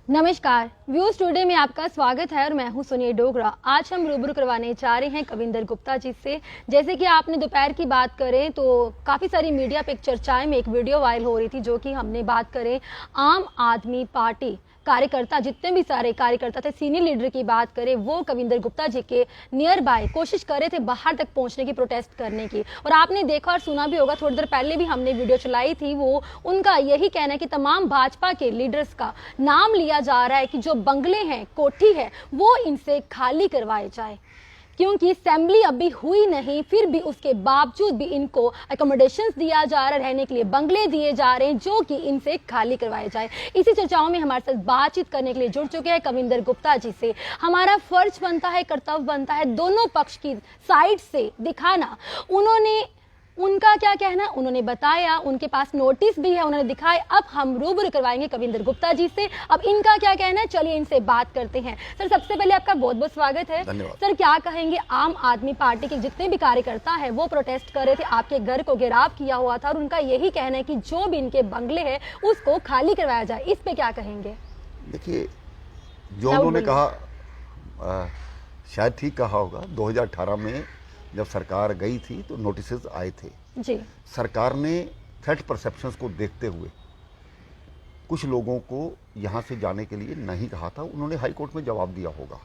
नमस्कार, views today में आपका स्वागत है और मैं हूं सुनील डोगरा। आज हम रूबरू करवाने जा रहे हैं कविंदर गुप्ता जी से। जैसे कि आपने दोपहर की बात करें तो काफ़ी सारी मीडिया पे एक चर्चाएं में एक वीडियो वायरल हो रही थी, जो कि हमने बात करें आम आदमी पार्टी कार्यकर्ता, जितने भी सारे कार्यकर्ता थे, सीनियर लीडर की बात करें, वो कविंदर गुप्ता जी के नियर बाय कोशिश कर रहे थे बाहर तक पहुंचने की, प्रोटेस्ट करने की। और आपने देखा और सुना भी होगा, थोड़ी देर पहले भी हमने वीडियो चलाई थी, वो उनका यही कहना है कि तमाम भाजपा के लीडर्स का नाम लिया जा रहा है कि जो बंगले हैं, कोठी है, वो इनसे खाली करवाए जाए, क्योंकि असेंबली अभी हुई नहीं, फिर भी उसके बावजूद भी इनको अकोमोडेशंस दिया जा रहा है, रहने के लिए बंगले दिए जा रहे हैं, जो कि इनसे खाली करवाए जाए। इसी चर्चाओं में हमारे साथ बातचीत करने के लिए जुड़ चुके हैं कविंदर गुप्ता जी से। हमारा फर्ज बनता है, कर्तव्य बनता है दोनों पक्ष की साइड से दिखाना। उनका क्या कहना, उन्होंने बताया, उनके पास नोटिस भी है, उन्होंने दिखाए। अब हम रूबरू करवाएंगे कविंदर गुप्ता जी से। अब इनका क्या कहना है, चलिए इनसे बात करते हैं। सर, सबसे पहले आपका बहुत बहुत स्वागत है। सर, क्या कहेंगे, आम आदमी पार्टी के जितने भी कार्यकर्ता हैं वो प्रोटेस्ट कर रहे थे, आपके घर को घेराव किया हुआ था, और उनका यही कहना है कि जो भी इनके बंगले है उसको खाली करवाया जाए। इस पे क्या कहेंगे? देखिए, जो उन्होंने कहा शायद ठीक कहा होगा। 2018 में जब सरकार गई थी तो नोटिसेस आए थे जी। सरकार ने थ्रेट परसेप्शंस को देखते हुए कुछ लोगों को यहाँ से जाने के लिए नहीं कहा था। उन्होंने हाई कोर्ट में जवाब दिया होगा।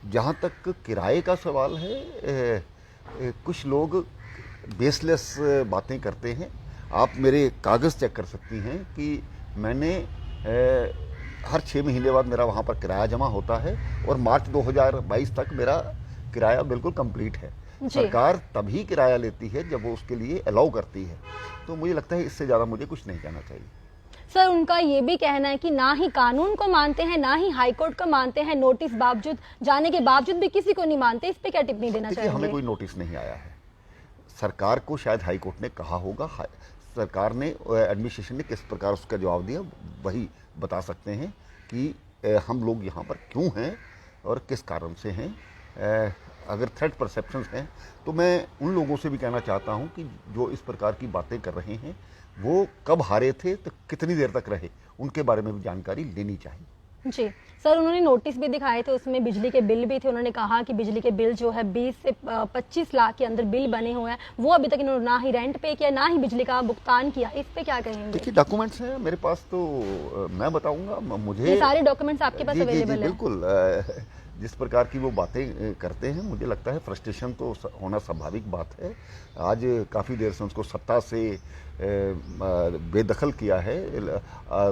जहाँ तक किराए का सवाल है, कुछ लोग बेसलेस बातें करते हैं। आप मेरे कागज़ चेक कर सकती हैं कि मैंने हर 6 महीने बाद मेरा वहाँ पर किराया जमा होता है, और मार्च 2022 तक मेरा किराया बिल्कुल कंप्लीट है। सरकार तभी किराया लेती है जब वो उसके लिए अलाउ करती है। तो मुझे लगता है इससे ज़्यादा मुझे कुछ नहीं कहना चाहिए। सर, उनका ये भी कहना है कि ना ही कानून को मानते हैं, ना ही हाई कोर्ट को मानते हैं, नोटिस बावजूद जाने के बावजूद भी किसी को नहीं मानते। इस पे क्या टिप्पणी देना चाहिए? हमें कोई नोटिस नहीं आया है। सरकार को शायद हाई कोर्ट ने कहा होगा, सरकार ने, एडमिनिस्ट्रेशन ने किस प्रकार उसका जवाब दिया वही बता सकते हैं कि हम लोग यहाँ पर क्यों हैं और किस कारण से हैं। अगर थ्रेट परसेप्शंस हैं तो मैं उन लोगों से भी कहना चाहता हूं कि जो इस प्रकार की बातें कर रहे हैं वो कब हारे थे तो कितनी देर तक रहे, उनके बारे में भी जानकारी लेनी चाहिए। जी सर, उन्होंने नोटिस भी दिखाए थे, उसमें बिजली के बिल भी थे। उन्होंने कहा कि बिजली के बिल जो है 20 से 25 लाख के अंदर बिल बने हुए हैं, वो अभी तक इन्होंने ना ही रेंट पे किया, ना ही बिजली का भुगतान किया। इस पे क्या कहेंगे? देखिए, डॉक्यूमेंट्स हैं मेरे पास, तो मैं बताऊंगा। मुझे ये सारे डॉक्यूमेंट्स आपके पास अवेलेबल है? बिल्कुल। जिस प्रकार की वो बातें करते हैं, मुझे लगता है फ्रस्ट्रेशन तो होना स्वाभाविक बात है। आज काफ़ी देर से उसको सत्ता से बेदखल किया है,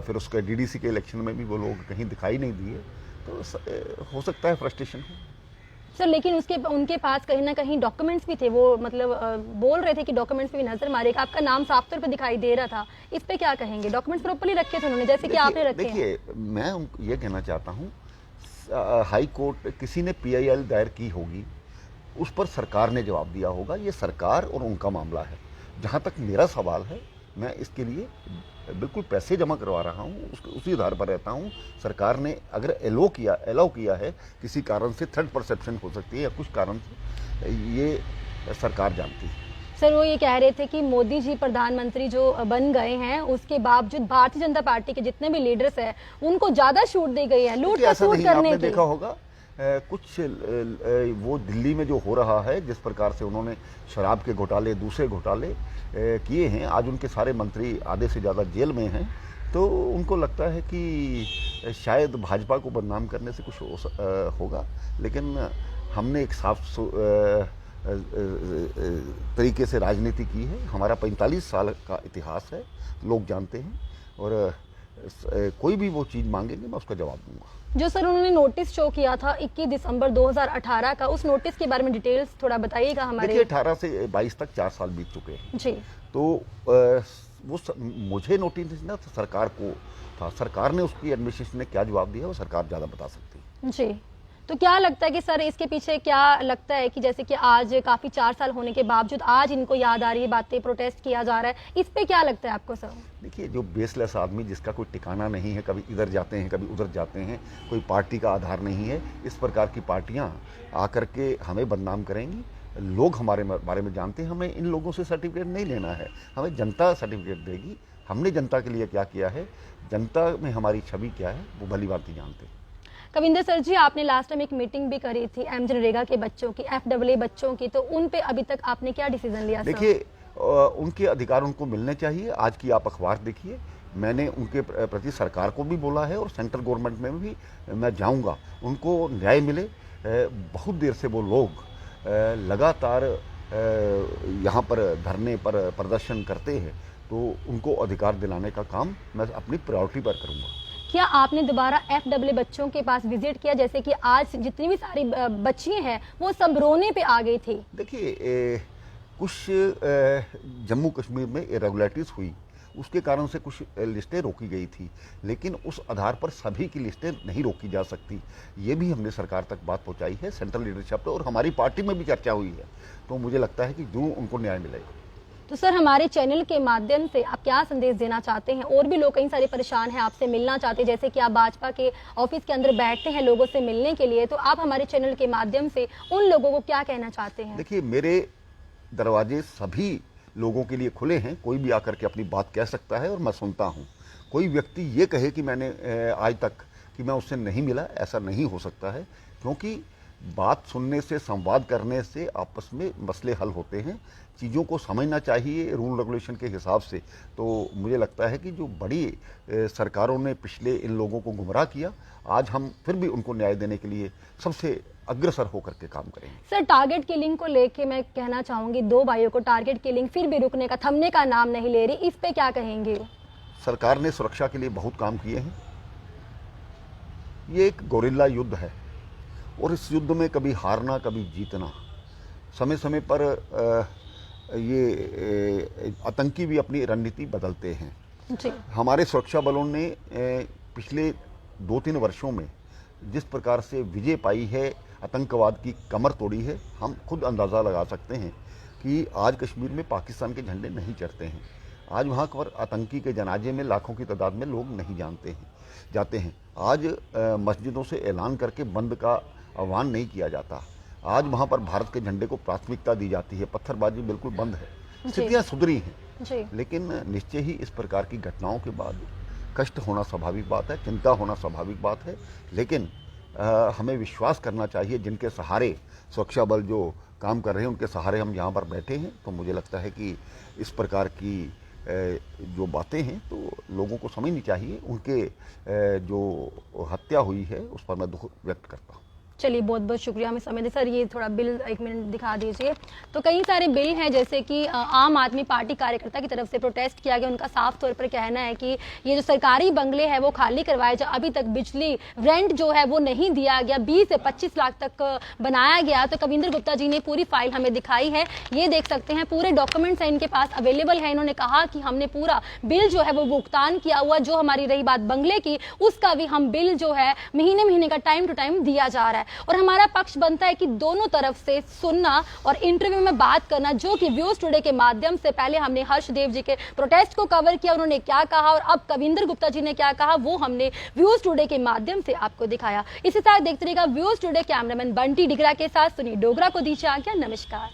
फिर उसके डीडीसी के इलेक्शन में भी वो लोग कहीं दिखाई नहीं दिए, तो हो सकता है फ्रस्ट्रेशन हो। सर, लेकिन उनके पास कहीं ना कहीं डॉक्यूमेंट्स भी थे। वो मतलब बोल रहे थे कि डॉक्यूमेंट्स पे भी नजर मारेगा, आपका नाम साफ तौर पे दिखाई दे रहा था। इस पे क्या कहेंगे? डॉक्यूमेंट्स प्रॉपर्ली रखे थे उन्होंने, जैसे कि आपने रखे हैं। देखिए, मैं ये कहना चाहता हूँ, हाई कोर्ट किसी ने PIL दायर की होगी, उस पर सरकार ने जवाब दिया होगा। ये सरकार और उनका मामला है। जहाँ तक मेरा सवाल है, मैं इसके लिए बिल्कुल पैसे जमा करवा रहा हूँ, उसी आधार पर रहता हूँ। सरकार ने अगर अलाउ किया है, किसी कारण से थ्रेट परसेप्शन हो सकती है या कुछ कारण से, ये सरकार जानती है। सर, वो ये कह रहे थे कि मोदी जी प्रधानमंत्री जो बन गए हैं, उसके बावजूद भारतीय जनता पार्टी के जितने भी लीडर्स हैं उनको ज्यादा छूट दी गई है, लूट का सूट करने की। देखा होगा कुछ वो दिल्ली में जो हो रहा है, जिस प्रकार से उन्होंने शराब के घोटाले, दूसरे घोटाले किए हैं, आज उनके सारे मंत्री आधे से ज़्यादा जेल में हैं। तो उनको लगता है कि शायद भाजपा को बदनाम करने से कुछ होगा, लेकिन हमने एक साफ तरीके से राजनीति की है। हमारा 45 साल का इतिहास है, लोग जानते हैं, और कोई भी वो चीज़ मांगेंगे मैं उसका जवाब दूंगा। जो सर उन्होंने नोटिस शो किया था 21 दिसंबर 2018 का, उस नोटिस के बारे में डिटेल्स थोड़ा बताइएगा हमारे। देखिए, 18 से 22 तक 4 साल बीत चुके हैं जी। तो वो मुझे नोटिस ना सरकार को था। सरकार ने, उसकी एडमिनिस्ट्रेशन ने क्या जवाब दिया वो सरकार ज़्यादा बता सकती है। जी, तो क्या लगता है कि सर इसके पीछे क्या लगता है कि जैसे कि आज काफी 4 साल होने के बावजूद आज इनको याद आ रही है बातें, प्रोटेस्ट किया जा रहा है, इस पे क्या लगता है आपको सर? देखिए, जो बेसलेस आदमी, जिसका कोई ठिकाना नहीं है, कभी इधर जाते हैं कभी उधर जाते हैं, कोई पार्टी का आधार नहीं है, इस प्रकार की पार्टियां आकर के हमें बदनाम करेंगी। लोग हमारे बारे में जानते हैं, हमें इन लोगों से सर्टिफिकेट नहीं लेना है, हमें जनता सर्टिफिकेट देगी। हमने जनता के लिए क्या किया है, जनता में हमारी छवि क्या है, वो भली भांति जानते हैं। कविंदर सर जी, आपने लास्ट टाइम एक मीटिंग भी करी थी मनरेगा के बच्चों की, FAA बच्चों की, तो उन पे अभी तक आपने क्या डिसीजन लिया? देखिए, उनके अधिकार उनको मिलने चाहिए। आज की आप अखबार देखिए, मैंने उनके प्रति सरकार को भी बोला है और सेंट्रल गवर्नमेंट में भी मैं जाऊंगा, उनको न्याय मिले। बहुत देर से वो लोग लगातार यहाँ पर धरने पर प्रदर्शन करते हैं, तो उनको अधिकार दिलाने का काम मैं अपनी प्रायोरिटी पर करूंगा। क्या आपने दोबारा FAA बच्चों के पास विजिट किया? जैसे कि आज जितनी भी सारी बच्चियां हैं वो सब रोने पे आ गई थी। देखिए, कुछ जम्मू कश्मीर में इरेगुलरिटीज हुई, उसके कारण से कुछ लिस्टें रोकी गई थी, लेकिन उस आधार पर सभी की लिस्टें नहीं रोकी जा सकती। ये भी हमने सरकार तक बात पहुंचाई है, सेंट्रल लीडरशिप पे, और हमारी पार्टी में भी चर्चा हुई है। तो मुझे लगता है कि जो उनको न्याय मिलेगा। तो सर, हमारे चैनल के माध्यम से आप क्या संदेश देना चाहते हैं? और भी लोग कई सारे परेशान हैं, आपसे मिलना चाहते हैं, जैसे कि आप भाजपा के ऑफिस के अंदर बैठते हैं लोगों से मिलने के लिए, तो आप हमारे चैनल के माध्यम से उन लोगों को क्या कहना चाहते हैं? देखिए, मेरे दरवाजे सभी लोगों के लिए खुले हैं, कोई भी आकर के अपनी बात कह सकता है और मैं सुनता हूं। कोई व्यक्ति ये कहे कि मैंने आज तक कि मैं उससे नहीं मिला, ऐसा नहीं हो सकता है, क्योंकि बात सुनने से, संवाद करने से आपस में मसले हल होते हैं। चीज़ों को समझना चाहिए रूल रेगुलेशन के हिसाब से। तो मुझे लगता है कि जो बड़ी सरकारों ने पिछले इन लोगों को गुमराह किया, आज हम फिर भी उनको न्याय देने के लिए सबसे अग्रसर होकर के काम करेंगे। सर, टारगेट किलिंग को लेके मैं कहना चाहूंगी, 2 भाइयों को टारगेट किलिंग फिर भी रुकने का, थमने का नाम नहीं ले रही, इस पे क्या कहेंगे? सरकार ने सुरक्षा के लिए बहुत काम किए हैं। ये एक गोरिल्ला युद्ध है और इस युद्ध में कभी हारना कभी जीतना, समय समय पर ये आतंकी भी अपनी रणनीति बदलते हैं। जी। हमारे सुरक्षा बलों ने पिछले 2-3 वर्षों में जिस प्रकार से विजय पाई है, आतंकवाद की कमर तोड़ी है, हम खुद अंदाज़ा लगा सकते हैं कि आज कश्मीर में पाकिस्तान के झंडे नहीं चढ़ते हैं। आज वहाँ पर आतंकी के जनाजे में लाखों की तादाद में लोग नहीं जाते हैं। आज मस्जिदों से ऐलान करके बंद का आह्वान नहीं किया जाता। आज वहाँ पर भारत के झंडे को प्राथमिकता दी जाती है। पत्थरबाजी बिल्कुल बंद है। स्थितियाँ सुधरी हैं, लेकिन निश्चय ही इस प्रकार की घटनाओं के बाद कष्ट होना स्वाभाविक बात है, चिंता होना स्वाभाविक बात है, लेकिन हमें विश्वास करना चाहिए जिनके सहारे सुरक्षा बल जो काम कर रहे हैं, उनके सहारे हम यहाँ पर बैठे हैं। तो मुझे लगता है कि इस प्रकार की जो बातें हैं तो लोगों को समझनी चाहिए। उनके जो हत्या हुई है उस पर मैं दुख व्यक्त करता हूँ। चलिए, बहुत बहुत शुक्रिया हमें समय दे। सर, ये थोड़ा बिल 1 मिनट दिखा दीजिए। तो कई सारे बिल हैं, जैसे कि आम आदमी पार्टी कार्यकर्ता की तरफ से प्रोटेस्ट किया गया। उनका साफ तौर पर कहना है कि ये जो सरकारी बंगले हैं वो खाली करवाए जाए। अभी तक बिजली रेंट जो है वो नहीं दिया गया, 20 से 25 लाख तक बनाया गया। तो कविंदर गुप्ता जी ने पूरी फाइल हमें दिखाई है, ये देख सकते हैं, पूरे डॉक्यूमेंट्स हैं इनके पास अवेलेबल है। इन्होंने कहा कि हमने पूरा बिल जो है वो भुगतान किया हुआ। जो हमारी रही बात बंगले की, उसका भी हम बिल जो है महीने महीने का टाइम टू टाइम दिया जा रहा है। और हमारा पक्ष बनता है कि दोनों तरफ से सुनना और इंटरव्यू में बात करना, जो कि व्यूज टुडे के माध्यम से पहले हमने हर्षदेव जी के प्रोटेस्ट को कवर किया, उन्होंने क्या कहा, और अब कविंदर गुप्ता जी ने क्या कहा, वो हमने व्यूज टुडे के माध्यम से आपको दिखाया। इसी तरह देखते रहिएगा views today. Cameraman Bunty Digra के साथ सुनी डोगरा को दीजिए आज्ञा। नमस्कार।